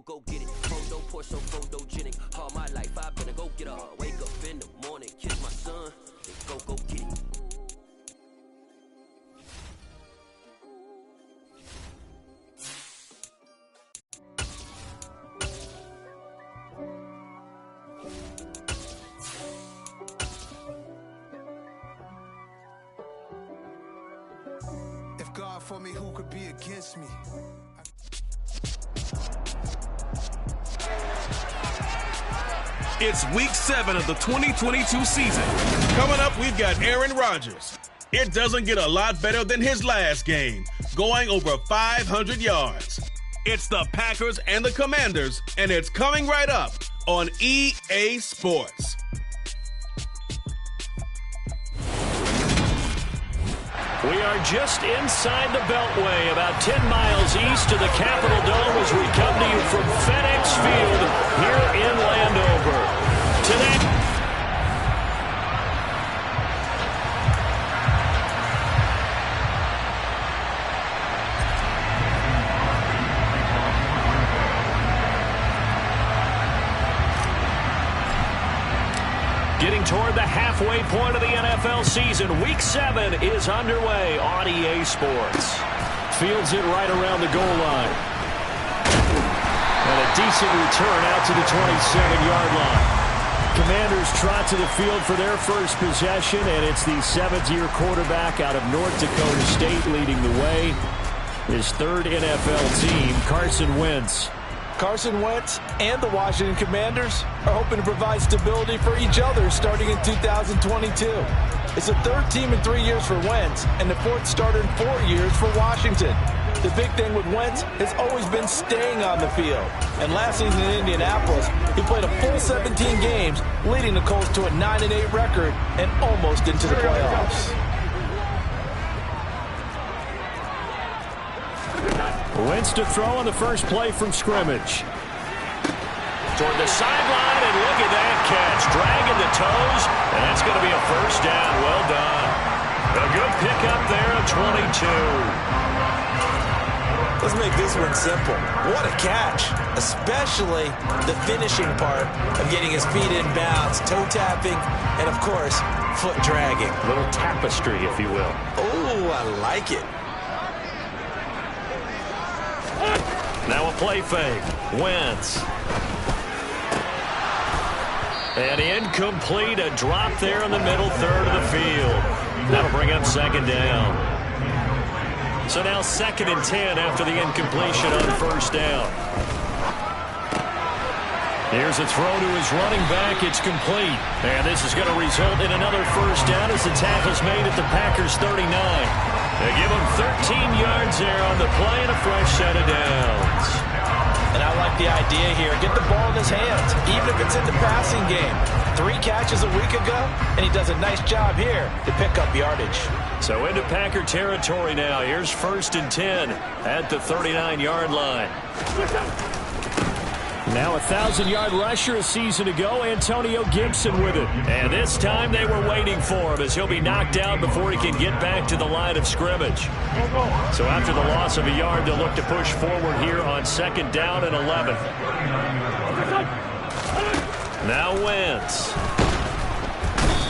go get it. Photo, Porsche, photogenic. All my life, I've been a go-getter. Wake up in the morning, kiss my son, then go get it. If God for me, who could be against me? It's week 7 of the 2022 season. Coming up, we've got Aaron Rodgers. It doesn't get a lot better than his last game, going over 500 yards. It's the Packers and the Commanders, and it's coming right up on EA Sports. We are just inside the Beltway, about 10 miles east of the Capitol Dome as we come to you from FedEx Field here in Landover. Today, getting toward the halfway point of the NFL season. Week 7 is underway on EA Sports. Fields it right around the goal line. And a decent return out to the 27-yard line. Commanders trot to the field for their first possession, and it's the 7th-year quarterback out of North Dakota State leading the way. His third NFL team, Carson Wentz. Carson Wentz and the Washington Commanders are hoping to provide stability for each other starting in 2022. It's the third team in 3 years for Wentz and the fourth starter in 4 years for Washington. The big thing with Wentz has always been staying on the field. And last season in Indianapolis, he played a full 17 games, leading the Colts to a 9-8 record and almost into the playoffs. Wentz to throw on the first play from scrimmage. Toward the sideline, and look at that catch. Dragging the toes, and that's going to be a first down. Well done. A good pickup there of 22. Let's make this one simple. What a catch, especially the finishing part of getting his feet in bounds, toe tapping, and of course, foot dragging. A little tapestry, if you will. Oh, I like it. Now a play fake. Wentz. And incomplete. A drop there in the middle third of the field. That'll bring up second down. So now 2nd and 10 after the incompletion on first down. Here's a throw to his running back. It's complete. And this is going to result in another first down as the tackle's made at the Packers' 39. They give him 13 yards there on the play and a fresh set of downs. And I like the idea here. Get the ball in his hands, even if it's in the passing game. 3 catches a week ago, and he does a nice job here to pick up yardage. So into Packer territory now. Here's 1st and 10 at the 39-yard line. Now a 1,000-yard rusher a season ago, Antonio Gibson with it. And this time they were waiting for him as he'll be knocked out before he can get back to the line of scrimmage. So after the loss of a yard, they'll look to push forward here on 2nd down and 11. Now Wentz.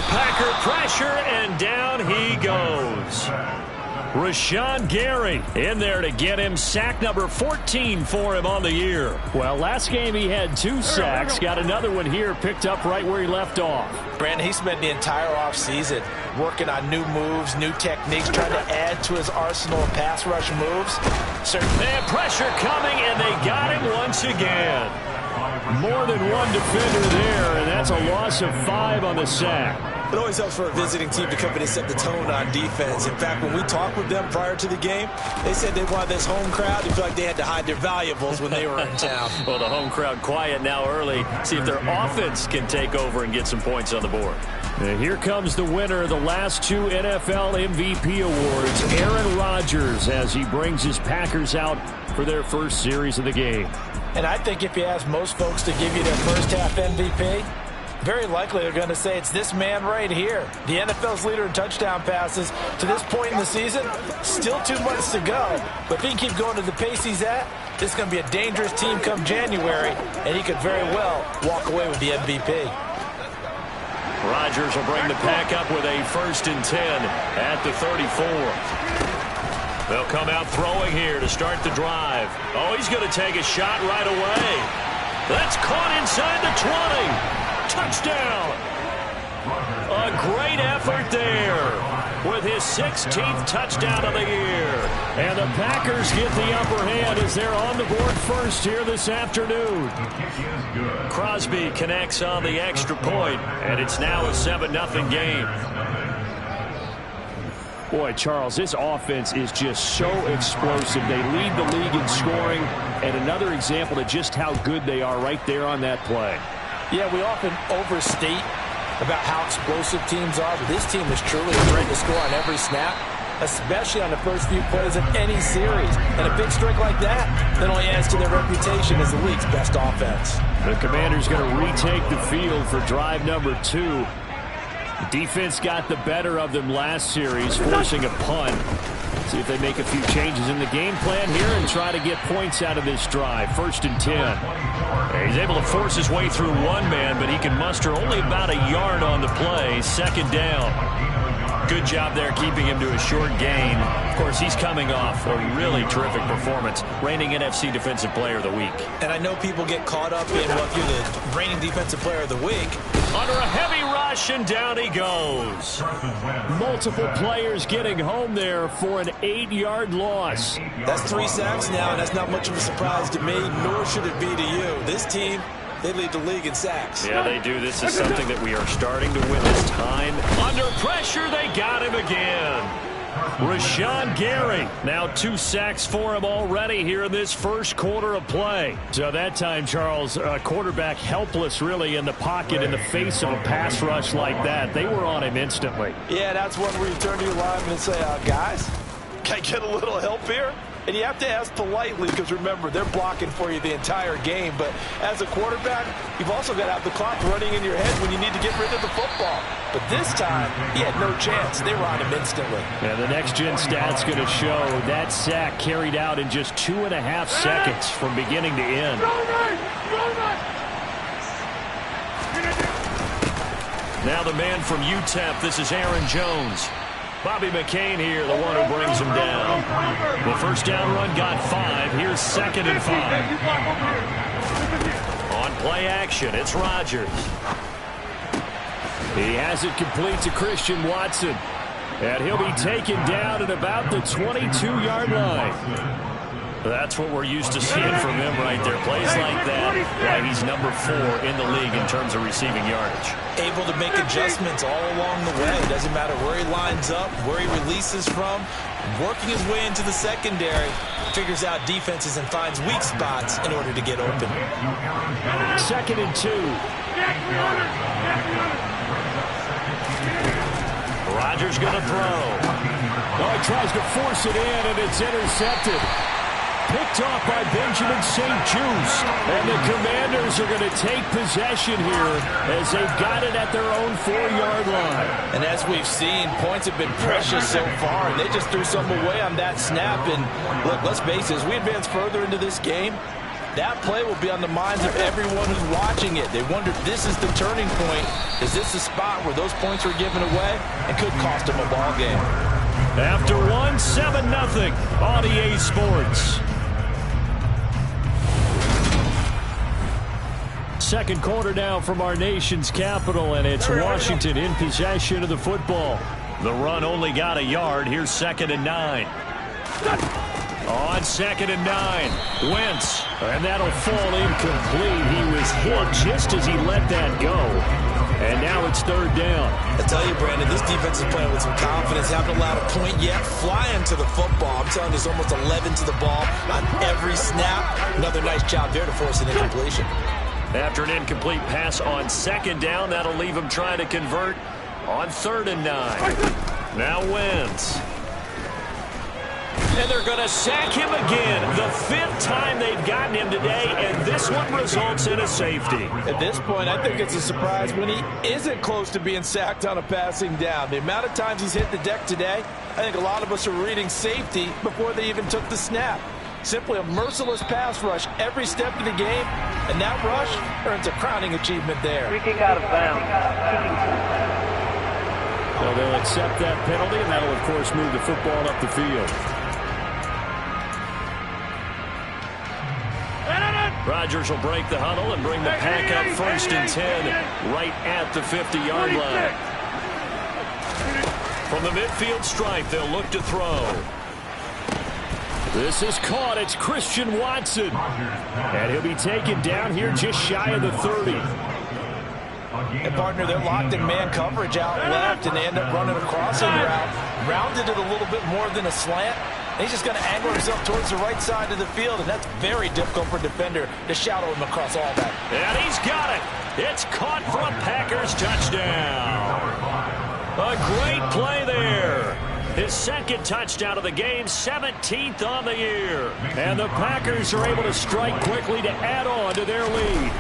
Packer pressure, and down he goes. Rashawn Gary in there to get him sack number 14 for him on the year. Well, last game he had 2 sacks. Got another one here picked up right where he left off. Brandon, he spent the entire offseason working on new moves, new techniques, trying to add to his arsenal of pass rush moves. And pressure coming, and they got him once again. More than one defender there, and that's a loss of 5 on the sack. It always helps for a visiting team to come in and set the tone on defense. In fact, when we talked with them prior to the game, they said they wanted this home crowd to feel like they had to hide their valuables when they were in town. Well, the home crowd quiet now early. See if their offense can take over and get some points on the board. And here comes the winner of the last 2 NFL MVP awards, Aaron Rodgers, as he brings his Packers out for their first series of the game. And I think if you ask most folks to give you their first half MVP, Very likely they're going to say it's this man right here. The NFL's leader in touchdown passes to this point in the season. Still 2 months to go. But if he can keep going to the pace he's at, this is going to be a dangerous team come January, and he could very well walk away with the MVP. Rodgers will bring the pack up with a 1st and 10 at the 34. They'll come out throwing here to start the drive. Oh, he's going to take a shot right away. That's caught inside the 20. Touchdown. A great effort there with his 16th touchdown of the year. And the Packers get the upper hand as they're on the board first here this afternoon. Crosby connects on the extra point, and it's now a 7-0 game. Boy, Charles, this offense is just so explosive. They lead the league in scoring, and another example of just how good they are right there on that play. Yeah, we often overstate about how explosive teams are, but this team is truly a threat to score on every snap, especially on the first few plays of any series. And a big streak like that only adds to their reputation as the league's best offense. The Commanders going to retake the field for drive number 2. The defense got the better of them last series, forcing a punt. See if they make a few changes in the game plan here and try to get points out of this drive. 1st and 10. He's able to force his way through one man, but he can muster only about a yard on the play. 2nd down. Good job there keeping him to a short gain. Of course, he's coming off a really terrific performance, reigning NFC Defensive Player of the Week. And I know people get caught up in, well, if you're the reigning Defensive Player of the Week. Under a heavy rush, and down he goes. Multiple players getting home there for an 8-yard loss. That's 3 sacks now, and that's not much of a surprise to me, nor should it be to you. This team, they lead the league in sacks. Yeah, they do. This is something that we are starting to witness time. Under pressure, they got him again. Rashawn Gary, now 2 sacks for him already here in this first quarter of play. So that time, Charles, quarterback helpless really in the pocket in the face of a pass rush like that. They were on him instantly. Yeah, that's one where you turn to your lineman and say, guys, can I get a little help here? And you have to ask politely because, remember, they're blocking for you the entire game. But as a quarterback, you've also got to have the clock running in your head when you need to get rid of the football. But this time, he had no chance. They were on him instantly. And the next-gen stat's going to show that sack carried out in just 2.5 seconds from beginning to end. Now the man from UTEP, this is Aaron Jones. Bobby McCain here, the one who brings him down. The first down run got 5. Here's 2nd and 5. On play action, it's Rodgers. He has it complete to Christian Watson. And he'll be taken down at about the 22-yard line. That's what we're used to seeing from him right there. Plays like that, why he's number 4 in the league in terms of receiving yardage. Able to make adjustments all along the way. Doesn't matter where he lines up, where he releases from. Working his way into the secondary, figures out defenses and finds weak spots in order to get open. 2nd and 2. Rodgers going to throw. Oh, he tries to force it in, and it's intercepted. Picked off by Benjamin St-Juste. And the Commanders are going to take possession here as they've got it at their own 4-yard line. And as we've seen, points have been precious so far, and they just threw some away on that snap. And look, let's face it, as we advance further into this game, that play will be on the minds of everyone who's watching it. They wonder if this is the turning point. Is this the spot where those points are given away and could cost them a ball game? After 7-0 on EA Sports. Second quarter now from our nation's capital, and it's Washington in possession of the football. The run only got a yard. Here's 2nd and 9. On 2nd and 9, Wentz. And that'll fall incomplete. He was hit just as he let that go. And now it's 3rd down. I tell you, Brandon, this defense is playing with some confidence. Haven't allowed a point yet. Flying to the football. I'm telling you, there's almost 11 to the ball on every snap. Another nice job there to force an incompletion. After an incomplete pass on 2nd down, that'll leave him trying to convert on 3rd and 9. Now Wentz. And they're going to sack him again. The 5th time they've gotten him today, and this one results in a safety. At this point, I think it's a surprise when he isn't close to being sacked on a passing down. The amount of times he's hit the deck today, I think a lot of us are reading safety before they even took the snap. Simply a merciless pass rush every step of the game, and that rush earns a crowning achievement there. Free kick out of bounds. Well, they'll accept that penalty, and that'll, of course, move the football up the field. Rodgers will break the huddle and bring the pack up 1st and 10 right at the 50-yard line. From the midfield stripe, they'll look to throw. This is caught. It's Christian Watson. And he'll be taken down here just shy of the 30. And, partner, they're locked in man coverage out left, and they end up running a crossing route. Rounded it a little bit more than a slant. He's just going to angle himself towards the right side of the field, and that's very difficult for a defender to shadow him across all that. And he's got it. It's caught for a Packers touchdown. A great play there. His 2nd touchdown of the game, 17th on the year. And the Packers are able to strike quickly to add on to their lead.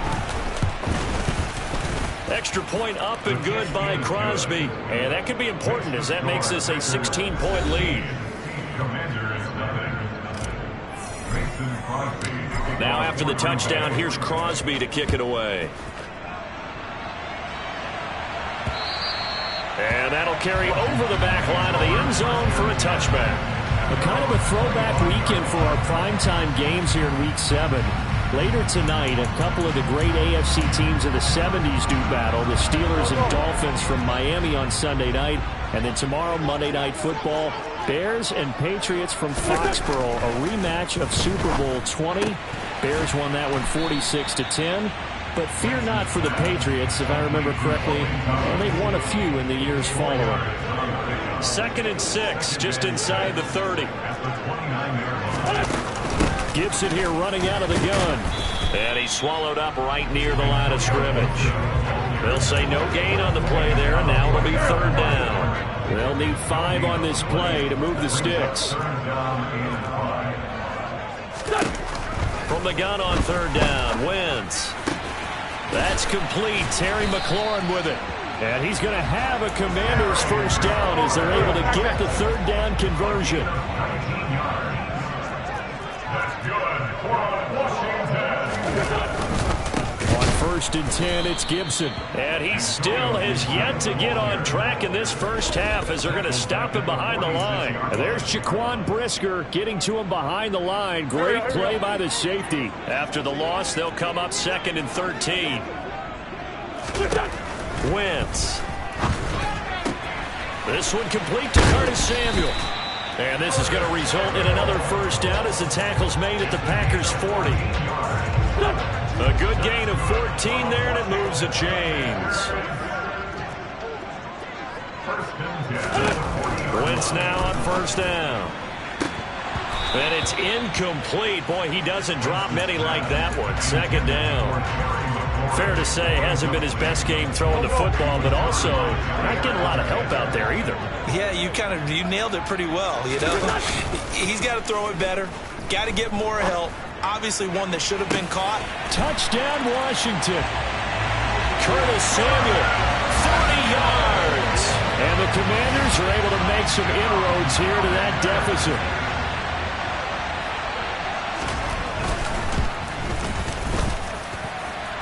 Extra point up and good by Crosby. And that could be important as that makes this a 16-point lead. Now after the touchdown, here's Crosby to kick it away. And that'll carry over the back line of the end zone for a touchback. A kind of a throwback weekend for our primetime games here in Week 7. Later tonight, a couple of the great AFC teams of the 70s do battle. The Steelers and Dolphins from Miami on Sunday night. And then tomorrow, Monday Night Football, Bears and Patriots from Foxborough, a rematch of Super Bowl 20. Bears won that one 46-10. But fear not for the Patriots, if I remember correctly. They've won a few in the years following. 2nd and 6, just inside the 30. Gibson here running out of the gun. And he's swallowed up right near the line of scrimmage. They'll say no gain on the play there, and now it'll be 3rd down. They'll need 5 on this play to move the sticks. From the gun on 3rd down, Wentz. That's complete. Terry McLaurin with it. And he's going to have a Commanders 1st down as they're able to get the 3rd down conversion. On 1st and 10, it's Gibson. And he still has yet to get on track in this first half as they're going to stop him behind the line. And there's Jaquan Brisker getting to him behind the line. Great play by the safety. After the loss, they'll come up 2nd and 13. Wentz. This one complete to Curtis Samuel. And this is going to result in another 1st down as the tackle's made at the Packers' 40. A good gain of 14 there, and it moves the chains. Wentz now on 1st down. And it's incomplete. Boy, he doesn't drop many like that one. 2nd down. Fair to say, hasn't been his best game throwing the football, but also not getting a lot of help out there either. Yeah, you nailed it pretty well, you know. He's got to throw it better. Got to get more help. Obviously one that should have been caught. Touchdown, Washington. Curtis Samuel, 40 yards. And the Commanders are able to make some inroads here to that deficit.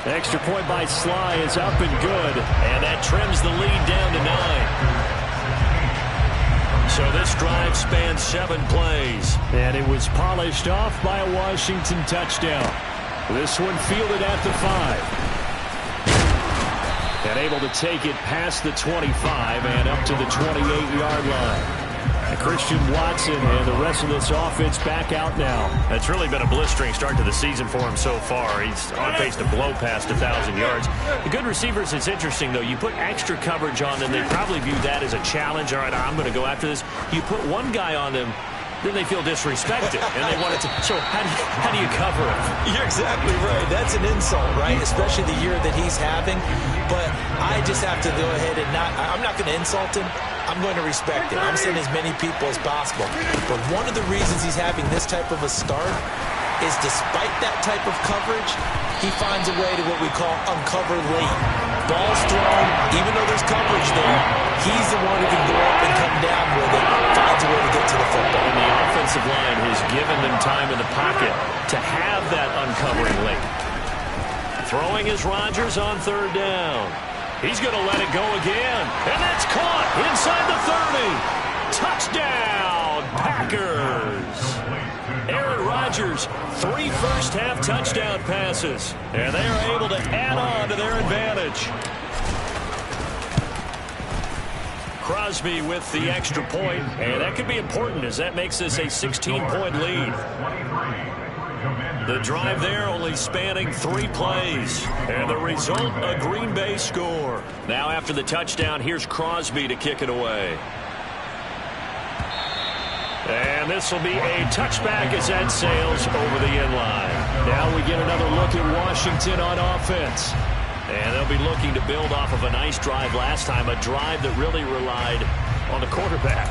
Extra point by Sly is up and good. And that trims the lead down to 9. So this drive spans 7 plays. And it was polished off by a Washington touchdown. This one fielded at the 5. And able to take it past the 25 and up to the 28-yard line. And Christian Watson and the rest of this offense back out now. It's really been a blistering start to the season for him so far. He's on pace to blow past 1,000 yards. The good receivers, it's interesting, though. You put extra coverage on them, they probably view that as a challenge. All right, I'm going to go after this. You put one guy on them, then they feel disrespected, and they want it to. So how do you cover it? You're exactly right. That's an insult, right? Especially the year that he's having. But I just have to go ahead and I'm not going to insult him. I'm going to respect it. I'm saying as many people as possible. But one of the reasons he's having this type of a start is despite that type of coverage, he finds a way to what we call uncover late. Ball's thrown, even though there's coverage there, he's the one who can go up and come down with it, finds a way to get to the football. And the offensive line has given them time in the pocket to have that uncovering late. Throwing is Rodgers on third down. He's going to let it go again. And that's caught inside the 30. Touchdown, Packers. Aaron Rodgers, 3 first-half touchdown passes. And they are able to add on to their advantage. Crosby with the extra point, and that could be important as that makes this a 16-point lead. The drive there only spanning 3 plays, and the result, a Green Bay score. Now after the touchdown, here's Crosby to kick it away. And this will be a touchback as that sails over the end line. Now we get another look at Washington on offense. And they'll be looking to build off of a nice drive last time, a drive that really relied on the quarterback.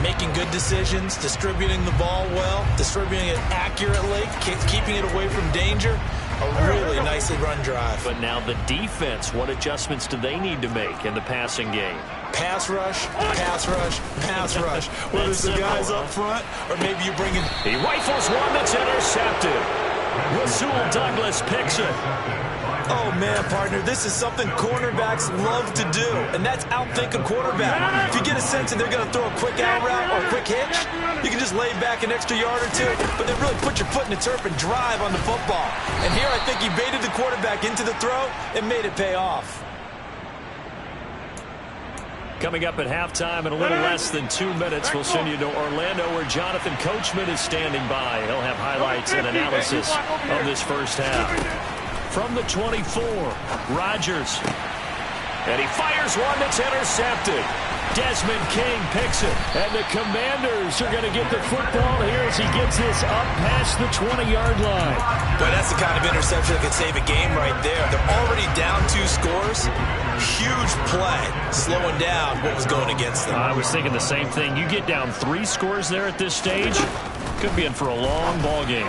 Making good decisions, distributing the ball well, distributing it accurately, keeping it away from danger. A really nicely run drive. But now the defense, what adjustments do they need to make in the passing game? Pass rush, pass rush, pass rush. Whether it's the guys up front or maybe you bring in... He rifles one that's intercepted. Rasul Douglas picks it. Oh, man, partner, this is something cornerbacks love to do, and that's outthink a quarterback. If you get a sense that they're going to throw a quick out route or a quick hitch, you can just lay back an extra yard or two, but then really put your foot in the turf and drive on the football. And here I think he baited the quarterback into the throw and made it pay off. Coming up at halftime in a little less than 2 minutes, we'll send you to Orlando where Jonathan Coachman is standing by. He'll have highlights and analysis of this first half. From the 24, Rodgers. And he fires one that's intercepted. Desmond King picks it. And the Commanders are going to get the football here as he gets this up past the 20-yard line. Boy, that's the kind of interception that could save a game right there. They're already down 2 scores. Huge play, slowing down what was going against them. I was thinking the same thing. You get down 3 scores there at this stage, could be in for a long ball game.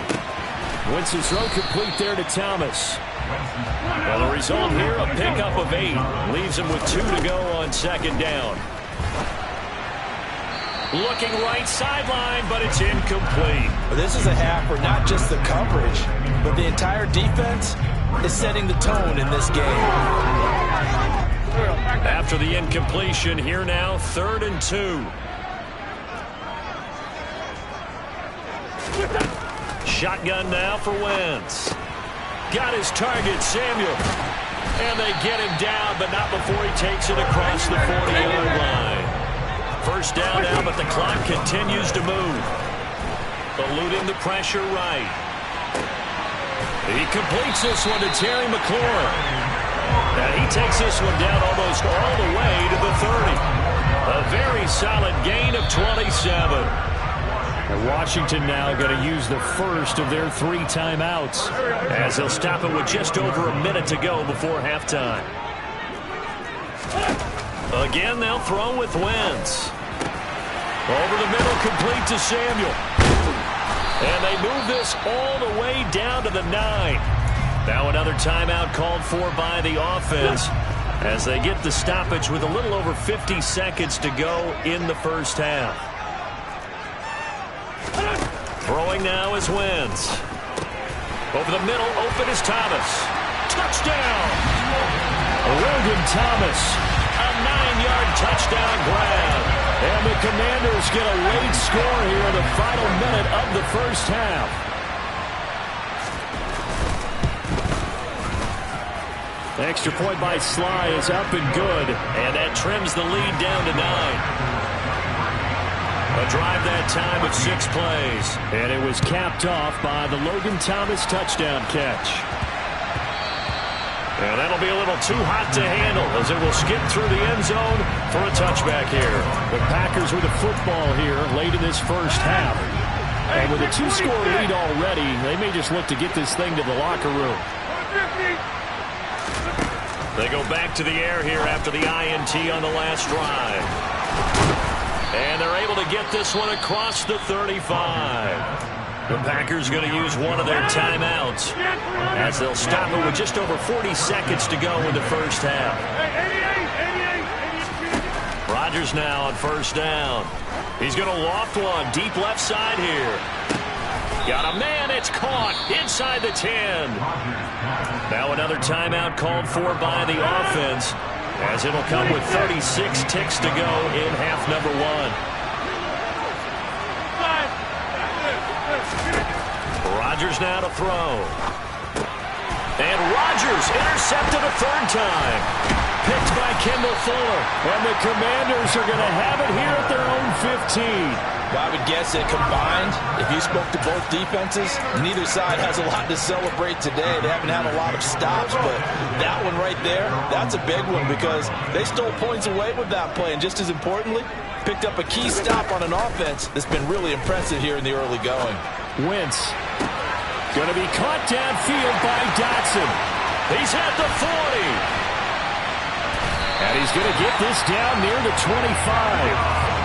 Wins his throw complete there to Thomas. Well, the result here, a pickup of 8. Leaves him with 2 to go on second down. Looking right sideline, but it's incomplete. Well, this is a half where not just the coverage, but the entire defense is setting the tone in this game. After the incompletion, here now, 3rd and 2. Shotgun now for Wentz. Got his target, Samuel. And they get him down, but not before he takes it across the 40-yard line. First down now, but the clock continues to move. Eluding the pressure right. He completes this one to Terry McLaurin. And he takes this one down almost all the way to the 30. A very solid gain of 27. And Washington now going to use the first of their 3 timeouts as they'll stop it with just over a minute to go before halftime. Again, they'll throw with Wentz. Over the middle, complete to Samuel. And they move this all the way down to the 9. Now another timeout called for by the offense as they get the stoppage with a little over 50 seconds to go in the first half. Throwing now is Wentz. Over the middle, open is Thomas. Touchdown! Logan Thomas, a 9-yard touchdown grab. And the Commanders get a late score here in the final minute of the first half. The extra point by Sly is up and good, and that trims the lead down to 9. A drive that time of 6 plays. And it was capped off by the Logan Thomas touchdown catch. And that'll be a little too hot to handle as it will skip through the end zone for a touchback here. The Packers with the football here late in this first half. And with a 2-score lead already, they may just look to get this thing to the locker room. They go back to the air here after the INT on the last drive. And they're able to get this one across the 35. The Packers going to use one of their timeouts as they'll stop it with just over 40 seconds to go in the first half. Rodgers now on first down. He's going to loft one deep left side here. Got a man. It's caught inside the 10. Now another timeout called for by the offense as it'll come with 36 ticks to go in half number 1. Rodgers now to throw. And Rodgers intercepted a third time. Picked by Kendall Fuller. And the Commanders are going to have it here at their own 15. Well, I would guess that combined, if you spoke to both defenses, neither side has a lot to celebrate today. They haven't had a lot of stops, but that one right there, that's a big one because they stole points away with that play. And just as importantly, picked up a key stop on an offense that's been really impressive here in the early going. Wentz going to be caught downfield by Dotson. He's at the 40. And he's going to get this down near the 25.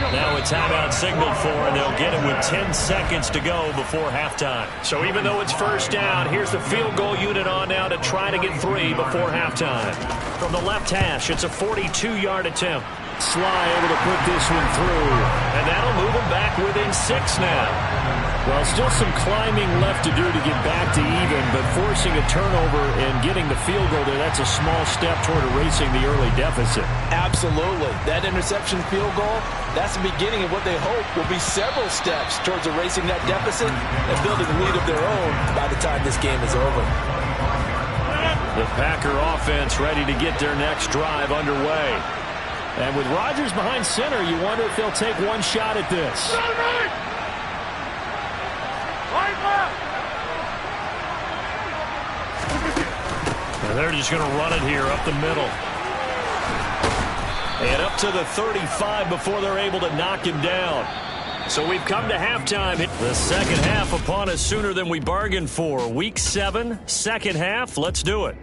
Now a timeout signaled for, and they'll get it with 10 seconds to go before halftime. So even though it's first down, here's the field goal unit on now to try to get 3 before halftime. From the left hash, it's a 42-yard attempt. Sly able to put this one through, and that'll move him back within 6 now. Well, still some climbing left to do to get back to even, but forcing a turnover and getting the field goal there, that's a small step toward erasing the early deficit. Absolutely. That interception field goal, that's the beginning of what they hope will be several steps towards erasing that deficit and building a lead of their own by the time this game is over. The Packer offense ready to get their next drive underway. And with Rodgers behind center, you wonder if they'll take one shot at this. And they're just going to run it here up the middle. And up to the 35 before they're able to knock him down. So we've come to halftime. The second half upon us sooner than we bargained for. Week 7, second half. Let's do it.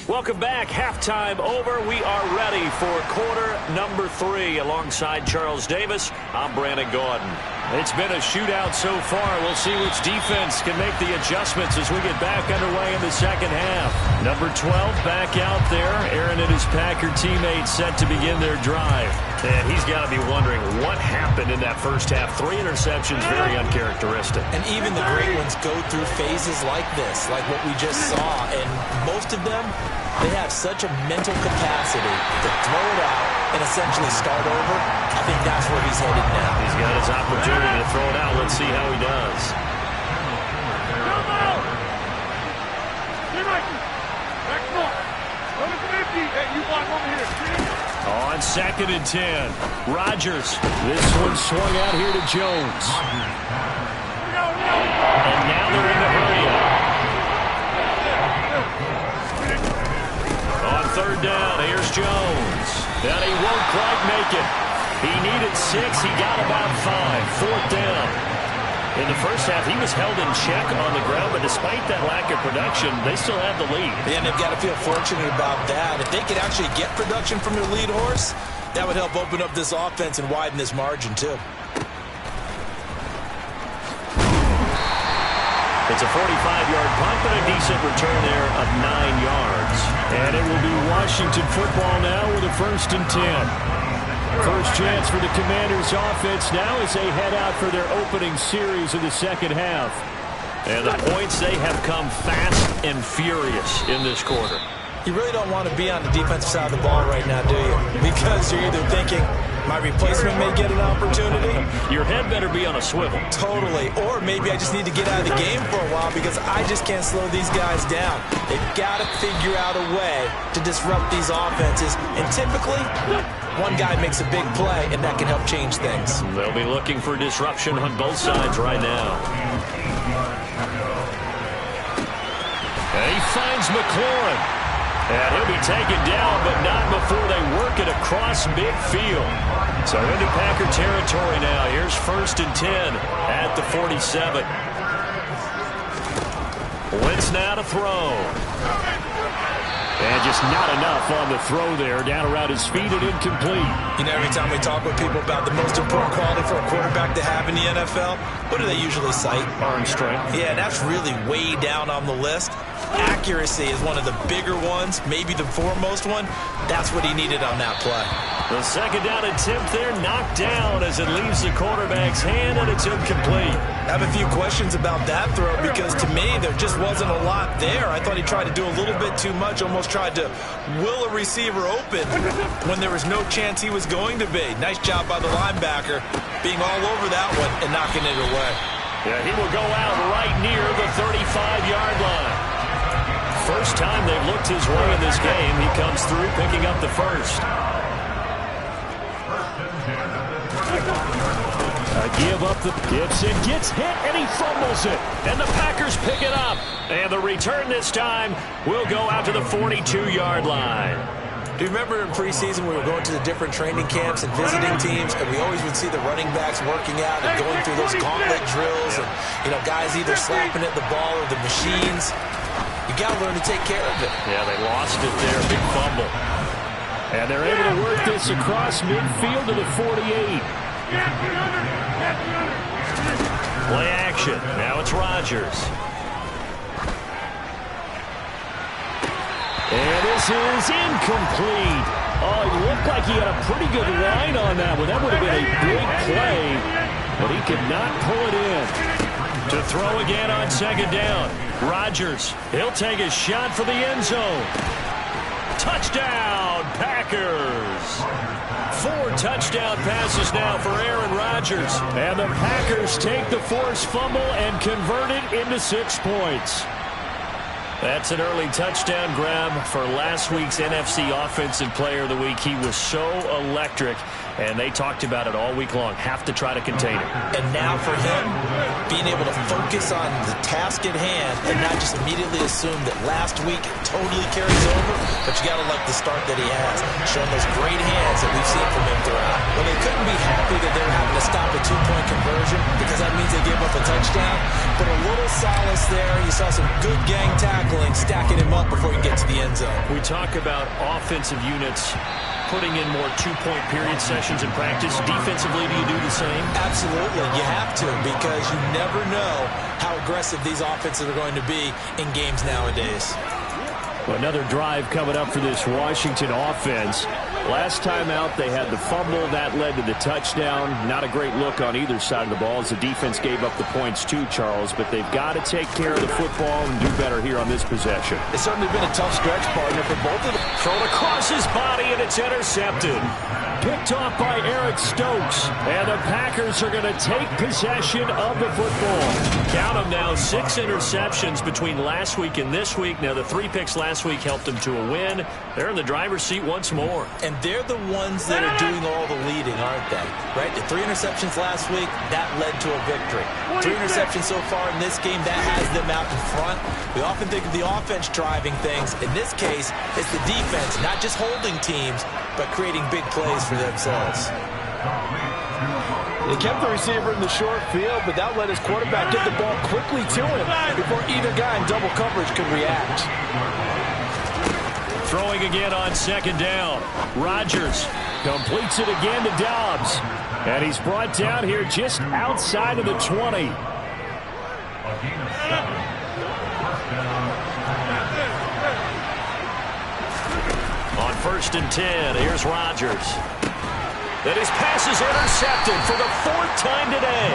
Welcome back. Halftime over. We are ready for quarter number 3 alongside Charles Davis. I'm Brandon Gordon. It's been a shootout so far. We'll see which defense can make the adjustments as we get back underway in the second half. Number 12 back out there. Aaron and his Packer teammates set to begin their drive. And he's got to be wondering what happened in that first half. 3 interceptions, very uncharacteristic. And even the great ones go through phases like this, like what we just saw. And most of them, they have such a mental capacity to throw it out and essentially start over. I think that's where he's headed now. He's got his opportunity to throw it out. Let's see how he does. On 2nd and 10, Rodgers. This one swung out here to Jones. And now they're in the hurry up. On 3rd down, here's Jones. And he won't quite make it. He needed 6. He got about 5. 4th down. In the first half, he was held in check on the ground, but despite that lack of production, they still have the lead. And they've got to feel fortunate about that. If they could actually get production from their lead horse, that would help open up this offense and widen this margin, too. It's a 45-yard punt, but a decent return there of 9 yards. And it will be Washington football now with a 1st and 10. First chance for the Commanders' offense now as they head out for their opening series of the second half. And the points, they have come fast and furious in this quarter. You really don't want to be on the defensive side of the ball right now, do you? Because you're either thinking, my replacement may get an opportunity, your head better be on a swivel. Totally. Or maybe I just need to get out of the game for a while because I just can't slow these guys down. They've got to figure out a way to disrupt these offenses. And typically, one guy makes a big play, and that can help change things. They'll be looking for disruption on both sides right now. And he finds McLaurin. And he'll be taken down, but not before they work it across midfield. So into Packer territory now. Here's 1st and 10 at the 47. Wentz now to throw. And just not enough on the throw there. Down around his feet and incomplete. You know, every time we talk with people about the most important quality for a quarterback to have in the NFL, what do they usually cite? Arm strength. Yeah, that's really way down on the list. Accuracy is one of the bigger ones, maybe the foremost one. That's what he needed on that play. The second down attempt there knocked down as it leaves the quarterback's hand, and it's incomplete. I have a few questions about that throw because to me there just wasn't a lot there. I thought he tried to do a little bit too much, almost tried to will a receiver open when there was no chance he was going to be. Nice job by the linebacker being all over that one and knocking it away. Yeah, he will go out right near the 35-yard line. First time they've looked his way in this game. He comes through picking up the first. Give up the Gibson gets hit and he fumbles it. And the Packers pick it up. And the return this time will go out to the 42-yard line. Do you remember in preseason we were going to the different training camps and visiting teams, and we always would see the running backs working out and going through those gauntlet drills, and guys either slapping at the ball or the machines. You got to learn to take care of it. Yeah, they lost it there. Big fumble. And they're able to work this across midfield to the 48. Play action. Now it's Rodgers. And this is incomplete. Oh, it looked like he had a pretty good line on that one. That would have been a big play, but he could not pull it in. To throw again on second down. Rodgers, he'll take a shot for the end zone. Touchdown, Packers. 4 touchdown passes now for Aaron Rodgers. And the Packers take the forced fumble and convert it into 6 points. That's an early touchdown grab for last week's NFC Offensive Player of the Week. He was so electric, and they talked about it all week long. Have to try to contain him. And now for him, being able to focus on the task at hand and not just immediately assume that last week totally carries over, but you got to like the start that he has, showing those great hands that we've seen from him throughout. Well, they couldn't be happy that they were having to stop a 2-point conversion because that means they gave up a touchdown, but a little solace there. You saw some good gang tackling, stacking him up before he gets to the end zone. We talk about offensive units putting in more 2-point period sessions in practice. Defensively, do you do the same? Absolutely. You have to, because you never know how aggressive these offenses are going to be in games nowadays. Another drive coming up for this Washington offense. Last time out, they had the fumble. That led to the touchdown. Not a great look on either side of the ball as the defense gave up the points too, Charles. But they've got to take care of the football and do better here on this possession. It's certainly been a tough stretch, partner, for both of them. Thrown across his body, and it's intercepted. Picked off by Eric Stokes. And the Packers are going to take possession of the football. Count them now, 6 interceptions between last week and this week. Now, the 3 picks last week helped them to a win. They're in the driver's seat once more. And they're the ones that are doing all the leading, aren't they? Right? The 3 interceptions last week, that led to a victory. 3 interceptions so far in this game, that has them out in front. We often think of the offense driving things. In this case, it's the defense, not just holding teams, but creating big plays for themselves. They kept the receiver in the short field, but that let his quarterback get the ball quickly to him before either guy in double coverage could react. Throwing again on second down. Rodgers completes it again to Dobbs. And he's brought down here just outside of the 20. On 1st and 10, here's Rodgers. And his pass is intercepted for the 4th time today.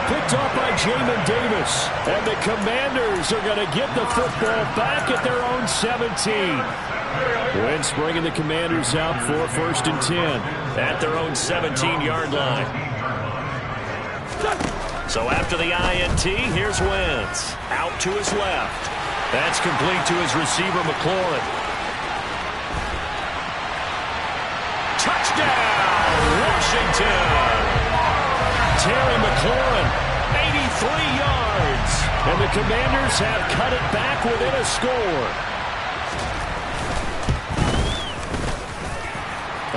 Picked off by Jamin Davis. And the Commanders are going to get the football back at their own 17. Wentz bringing the Commanders out for 1st and 10 at their own 17-yard line. So after the INT, here's Wentz. Out to his left. That's complete to his receiver, McLaurin. Touchdown, Washington. Terry McLaurin, 83 yards. And the Commanders have cut it back within a score.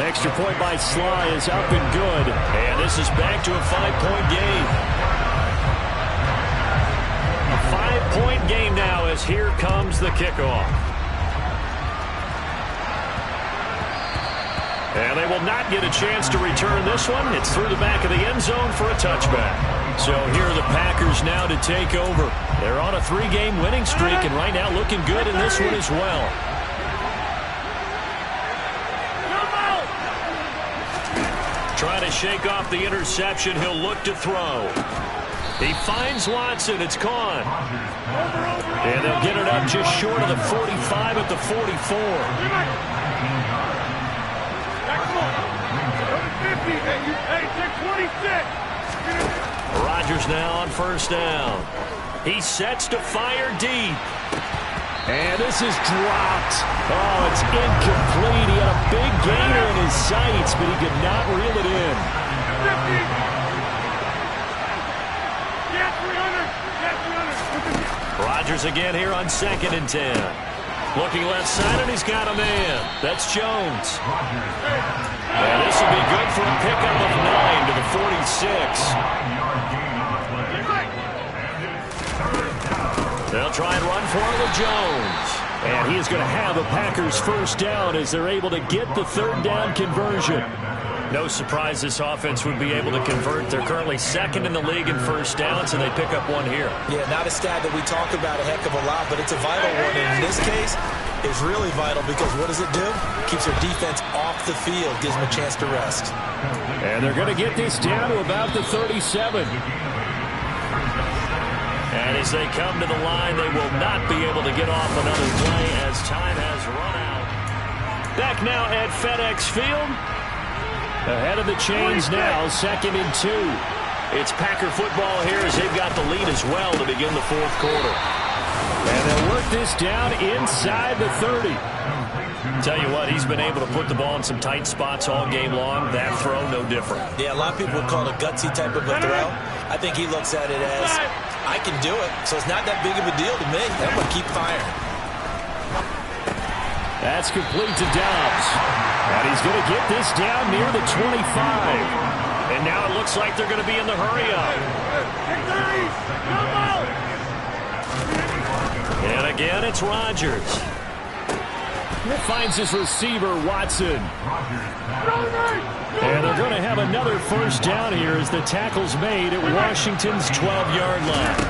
Extra point by Sly is up and good. And this is back to a 5-point game. A 5-point game now as here comes the kickoff. And they will not get a chance to return this one. It's through the back of the end zone for a touchback. So here are the Packers now to take over. They're on a 3-game winning streak and right now looking good in this one as well. Trying to shake off the interception. He'll look to throw. He finds Watson. It's caught. And they'll get it up just short of the 45 at the 44. Rodgers now on first down. He sets to fire deep. And this is dropped. Oh, it's incomplete. He had a big gainer in his sights, but he could not reel it in. Rodgers again here on 2nd and 10. Looking left side, and he's got a man. That's Jones. And this will be good for a pickup of 9 to the 46. They'll try and run for it with Jones. And he is going to have a Packers first down as they're able to get the 3rd down conversion. No surprise this offense would be able to convert. They're currently 2nd in the league in first downs, and they pick up one here. Yeah, not a stat that we talk about a heck of a lot, but it's a vital one. And in this case, it's really vital because what does it do? Keeps their defense off the field, gives them a chance to rest. And they're going to get this down to about the 37. And as they come to the line, they will not be able to get off another play as time has run out. Back now at FedEx Field. Ahead of the chains now, 2nd and 2. It's Packer football here as they've got the lead as well to begin the 4th quarter. And they'll work this down inside the 30. Tell you what, he's been able to put the ball in some tight spots all game long. That throw, no different. Yeah, a lot of people would call it a gutsy type of a throw. I think he looks at it as, I can do it, so it's not that big of a deal to me. I'm going to keep firing. That's complete to Dobbs. And he's going to get this down near the 25. And now it looks like they're going to be in the hurry-up. And again, it's Rodgers. He finds his receiver, Watson. And they're going to have another first down here as the tackle's made at Washington's 12-yard line.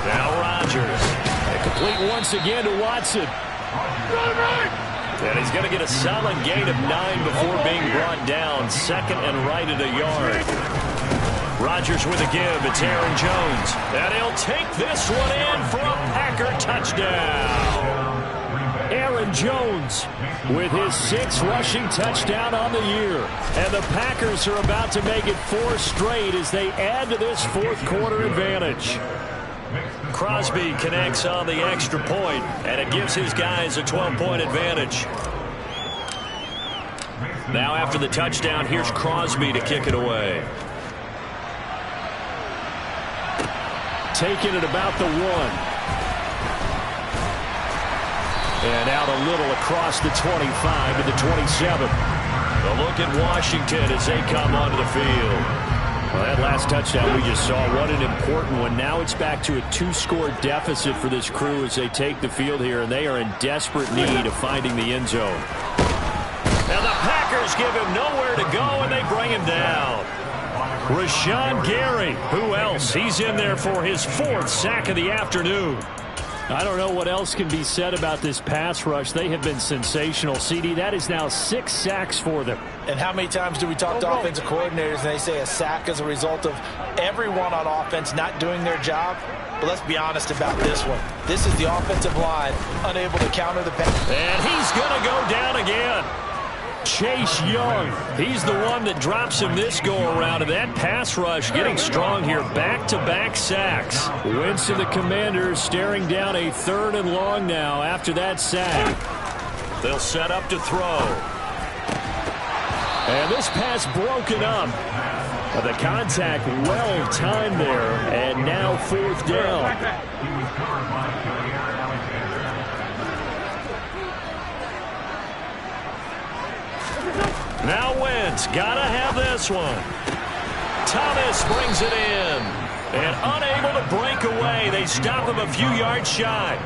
Now Rodgers. And complete once again to Watson. And he's going to get a solid gain of 9 before being brought down. 2nd and right at a yard. Rodgers with a give. It's Aaron Jones. And he'll take this one in for a Packer touchdown. Aaron Jones with his 6th rushing touchdown on the year. And the Packers are about to make it 4 straight as they add to this 4th quarter advantage. Crosby connects on the extra point, and it gives his guys a 12-point advantage. Now after the touchdown, here's Crosby to kick it away. Taking it about the 1. And out a little across the 25 to the 27. A look at Washington as they come onto the field. Well, that last touchdown we just saw, what an important one. Now it's back to a 2-score deficit for this crew as they take the field here, and they are in desperate need of finding the end zone. Now the Packers give him nowhere to go, and they bring him down. Rashawn Gary, who else? He's in there for his 4th sack of the afternoon. I don't know what else can be said about this pass rush. They have been sensational. CD, that is now 6 sacks for them. And how many times do we talk to offensive coordinators and they say a sack is a result of everyone on offense not doing their job? But let's be honest about this one. This is the offensive line unable to counter the pass. And he's going to go down again. Chase Young, he's the one that drops him this go-around, and that pass rush getting strong here. Back-to-back sacks. Wentz and the Commanders staring down a 3rd and long now after that sack. They'll set up to throw. And this pass broken up. The contact well timed there, and now 4th down. Now Wentz, gotta have this one. Thomas brings it in. And unable to break away. They stop him a few yards shy.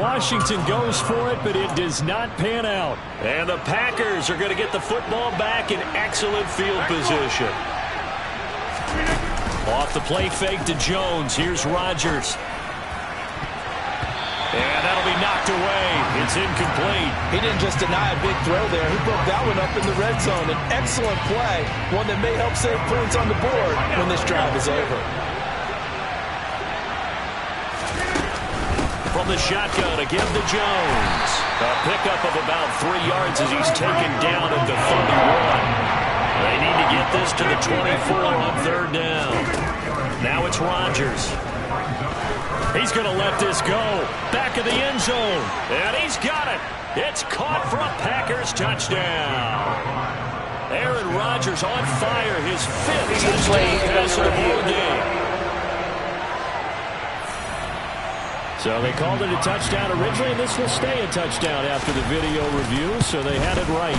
Washington goes for it, but it does not pan out. And the Packers are going to get the football back in excellent field position. Off the play fake to Jones. Here's Rodgers. And that'll be knocked away. It's incomplete. He didn't just deny a big throw there. He broke that one up in the red zone. An excellent play, one that may help save points on the board when this drive is over. From the shotgun, again to Jones. A pickup of about 3 yards as he's taken down at the 31. They need to get this to the 24 on 3rd down. Now it's Rodgers. He's going to let this go. Back of the end zone. And he's got it. It's caught for a Packers touchdown. Aaron Rodgers on fire. His 5th touchdown pass of the ball game. So they called it a touchdown originally, and this will stay a touchdown after the video review, so they had it right.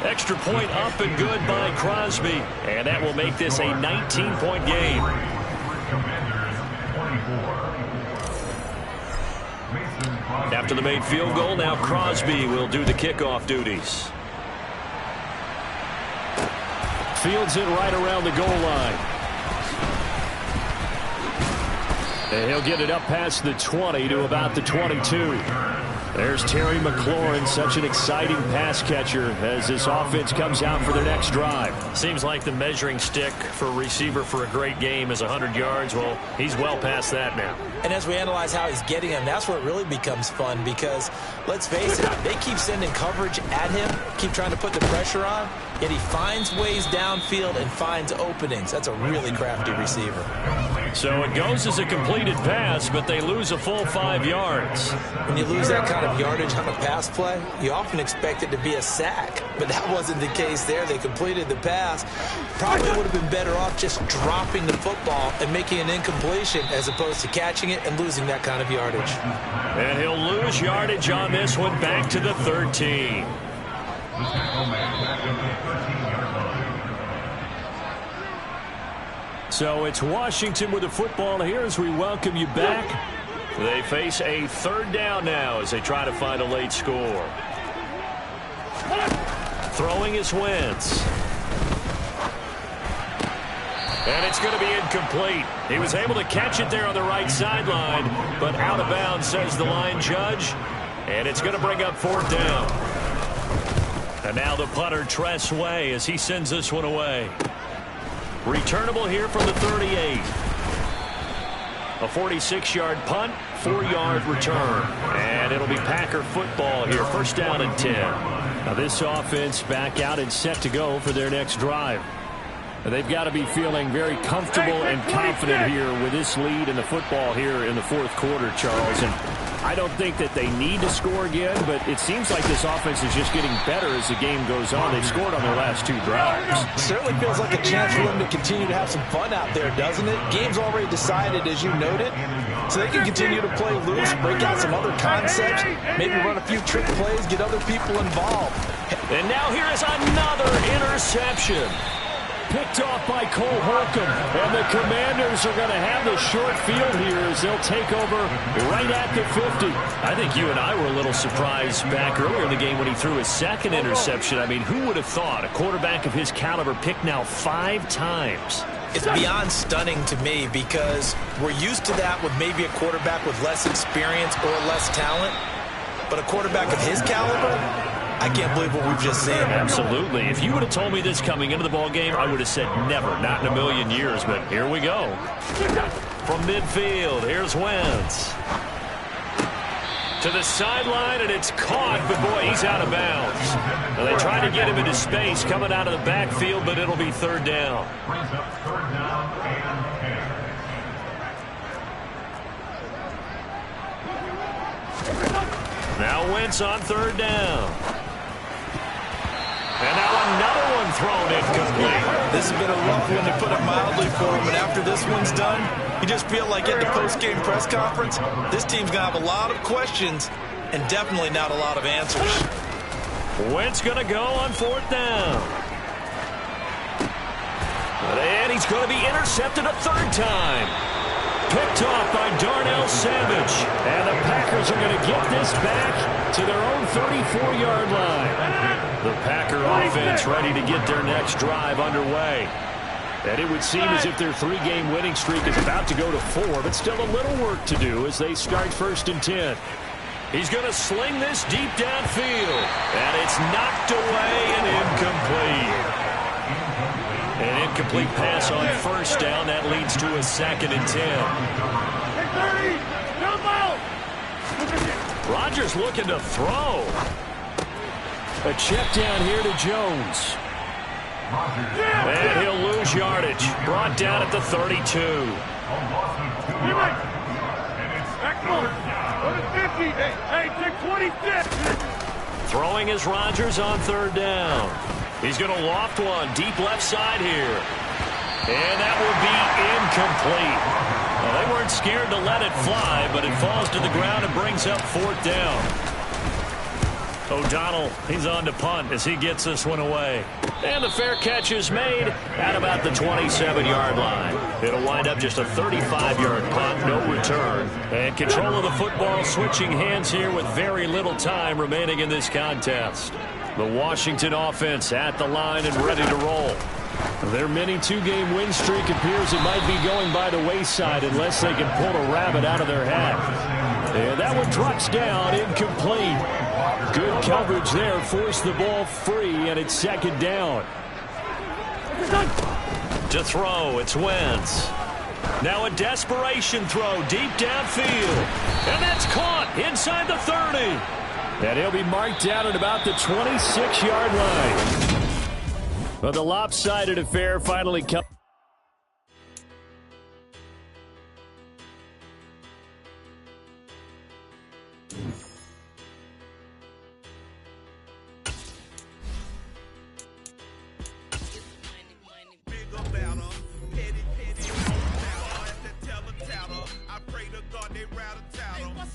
Extra point up and good by Crosby. And that will make this a 19-point game. After the made field goal, now Crosby will do the kickoff duties. Fields it right around the goal line. And he'll get it up past the 20 to about the 22. There's Terry McLaurin, such an exciting pass catcher as this offense comes out for their next drive. Seems like the measuring stick for a receiver for a great game is 100 yards. Well, he's well past that now. And as we analyze how he's getting him, that's where it really becomes fun because, let's face it, they keep sending coverage at him, keep trying to put the pressure on, yet he finds ways downfield and finds openings. That's a really crafty receiver. So it goes as a completed pass, but they lose a full 5 yards. When you lose that kind of yardage on a pass play, you often expect it to be a sack, but that wasn't the case there. They completed the pass. Probably would have been better off just dropping the football and making an incompletion as opposed to catching it and losing that kind of yardage. And he'll lose yardage on this one back to the 13. So it's Washington with the football here as we welcome you back. They face a 3rd down now as they try to find a late score. Throwing is Wentz. And it's going to be incomplete. He was able to catch it there on the right sideline, but out of bounds, says the line judge. And it's going to bring up 4th down. And now the punter, Tress Way, as he sends this one away. Returnable here from the 38. A 46-yard punt, 4-yard return. And it'll be Packer football here. 1st down and 10. Now this offense back out and set to go for their next drive. They've got to be feeling very comfortable and confident here with this lead in the football here in the 4th quarter, Charles. And I don't think that they need to score again, but it seems like this offense is just getting better as the game goes on. They've scored on their last 2 drives. Certainly feels like a chance for them to continue to have some fun out there, doesn't it? Game's already decided, as you noted, so they can continue to play loose, break out some other concepts, maybe run a few trick plays, get other people involved. And now here is another interception. Picked off by Cole Holcomb, and the Commanders are going to have the short field here as they'll take over right at the 50. I think you and I were a little surprised back earlier in the game when he threw his 2nd interception. I mean, who would have thought a quarterback of his caliber picked now 5 times? It's beyond stunning to me because we're used to that with maybe a quarterback with less experience or less talent, but a quarterback of his caliber, I can't believe what we've just seen. Absolutely. If you would have told me this coming into the ball game, I would have said never, not in a million years, but here we go. From midfield, here's Wentz. To the sideline, and it's caught, but boy, he's out of bounds. Now they try to get him into space coming out of the backfield, but it'll be third down. Now Wentz on third down. And now another one thrown incomplete. This has been a rough one, to put it mildly, for him. And after this one's done, you just feel like at the post-game press conference, this team's going to have a lot of questions and definitely not a lot of answers. Wentz going to go on fourth down. And he's going to be intercepted a third time. Picked off by Darnell Savage. And the Packers are going to get this back to their own 34-yard line. The Packer offense ready to get their next drive underway. And it would seem as if their 3-game winning streak is about to go to 4, but still a little work to do as they start first and 10. He's going to sling this deep downfield. And it's knocked away and incomplete. An incomplete pass on first down. That leads to a second and 10. Rodgers looking to throw. A check down here to Jones. And he'll lose yardage. Brought down at the 32. Throwing is Rodgers on third down. He's going to loft one deep left side here. And that will be incomplete. Well, they weren't scared to let it fly, but it falls to the ground and brings up fourth down. O'Donnell, he's on to punt as he gets this one away. And the fair catch is made at about the 27-yard line. It'll wind up just a 35-yard punt, no return. And control of the football switching hands here with very little time remaining in this contest. The Washington offense at the line and ready to roll. Their mini 2-game win streak appears it might be going by the wayside unless they can pull a rabbit out of their hat. And that one trucks down, incomplete. Good coverage there, forced the ball free, and it's second down. To throw, it's Wentz. Now a desperation throw deep downfield. And that's caught inside the 30. And he'll be marked down at about the 26-yard line. But the lopsided affair finally comes.